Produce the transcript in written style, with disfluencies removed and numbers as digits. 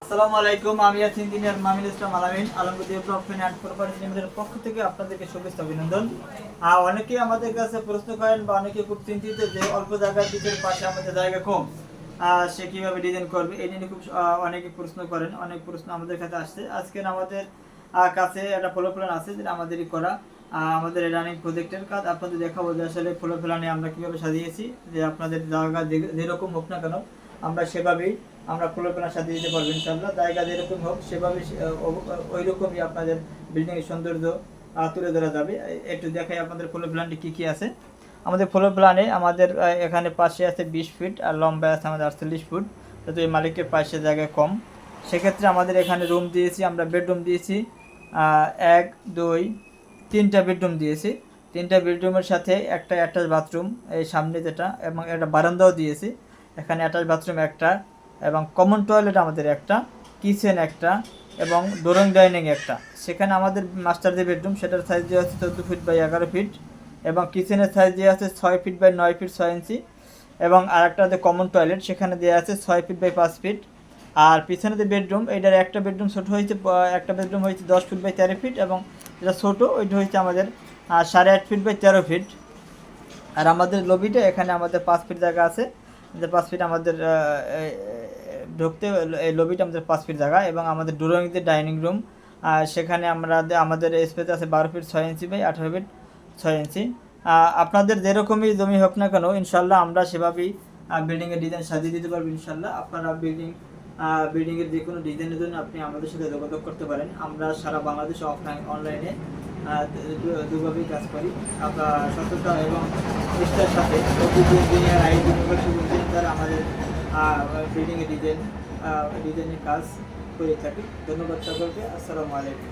আসসালামু আলাইকুম, আমি আছি ইঞ্জিনিয়ার মামিনুল ইসলাম আলামিন আলমগীর ডেভেলপমেন্ট অ্যান্ড প্রপার্টি লিমিটেডের পক্ষ থেকে আপনাদেরকে শুভেচ্ছা অভিনন্দন। অনেকেই আমাদের কাছে প্রশ্ন করেন বা অনেকে খুব চিন্তিত যে অল্প জায়গার ভিতরে পাশে আমাদের জায়গা কম, সে কীভাবে ডিজাইন করবে এই নিয়ে খুব অনেকে প্রশ্ন করেন। অনেক প্রশ্ন আমাদের কাছে আসছে। আজকে আমাদের কাছে একটা ফলো প্ল্যান আছে যেটা আমাদেরই করা, আমাদের রানিং প্রজেক্টের কাজ আপনাদের দেখাবো যে আসলে ফলো প্ল্যানে আমরা কীভাবে সাজিয়েছি, যে আপনাদের জায়গা যেরকম হোক না কেন আমরা সেভাবেই আমরা ফ্লোর প্ল্যান সাজিয়ে দিতে পারবো ইনশাআল্লাহ। জায়গা যেরকম হোক সেভাবে ওই রকমই আপনাদের বিল্ডিংয়ের সৌন্দর্য তুলে ধরা যাবে। একটু দেখাই আপনাদের ফ্লোর প্ল্যানটি কী কী আছে। আমাদের ফ্লোর প্ল্যানে আমাদের এখানে পাশে আছে 20 ফিট আর লম্বায় আছে আমাদের 48 ফুট, যেহেতু এই মালিকের পাশে জায়গা কম, সেক্ষেত্রে আমাদের এখানে রুম দিয়েছি, আমরা বেডরুম দিয়েছি 1 2 3টা বেডরুম দিয়েছি। 3টা বেডরুমের সাথে একটা অ্যাটাচ বাথরুম এই সামনে যেটা, এবং একটা বারান্দাও দিয়েছি। এখানে অ্যাটাচ বাথরুম একটা, এবং কমন টয়লেট আমাদের একটা, কিচেন একটা, এবং ড্রয়িং ডাইনিং একটা। সেখানে আমাদের মাস্টার যে বেডরুম সেটার সাইজ দেওয়া আছে 14 ফিট বাই 11 ফিট, এবং কিচেনের সাইজ দেওয়া আছে 6 ফিট বাই 9 ফিট 6 ইঞ্চি, এবং আরেকটা যে কমন টয়লেট সেখানে দেওয়া আছে 6 ফিট বাই 5 ফিট। আর পিছনে যে বেডরুম, এটার একটা বেডরুম ছোটো হয়েছে, একটা বেডরুম হয়েছে 10 ফিট বাই 13 ফিট, এবং যেটা ছোটো ওইটা হয়েছে আমাদের 8.5 ফিট বাই 13 ফিট। আর আমাদের লবিটা এখানে আমাদের 5 ফিট জায়গা আছে, যে 5 ফিট আমাদের ঢুকতে, এই লবিটা আমাদের 5 ফিট জায়গা, এবং আমাদের ড্রয়িং যে ডাইনিং রুম সেখানে আমাদের স্পেস আছে 12 ফিট 6 ইঞ্চি বাই 18 ফিট 6 ইঞ্চি। আপনাদের যেরকমই জমি হোক না কেন ইনশাল্লাহ আমরা সেভাবেই বিল্ডিংয়ের ডিজাইন সাজিয়ে দিতে পারবো ইনশাল্লাহ। আপনারা বিল্ডিংয়ের যে কোনো ডিজাইনের জন্য আপনি আমাদের সাথে যোগাযোগ করতে পারেন। আমরা সারা বাংলাদেশে অনলাইনে দুভাবেই কাজ করি। আমরা সততা এবং নিষ্ঠার সাথে ইঞ্জিনিয়ার দ্বারা আমাদের বিল্ডিংয়ের ডিজাইনের কাজ করে থাকি। ধন্যবাদ সকলকে। আসসালামু আলাইকুম।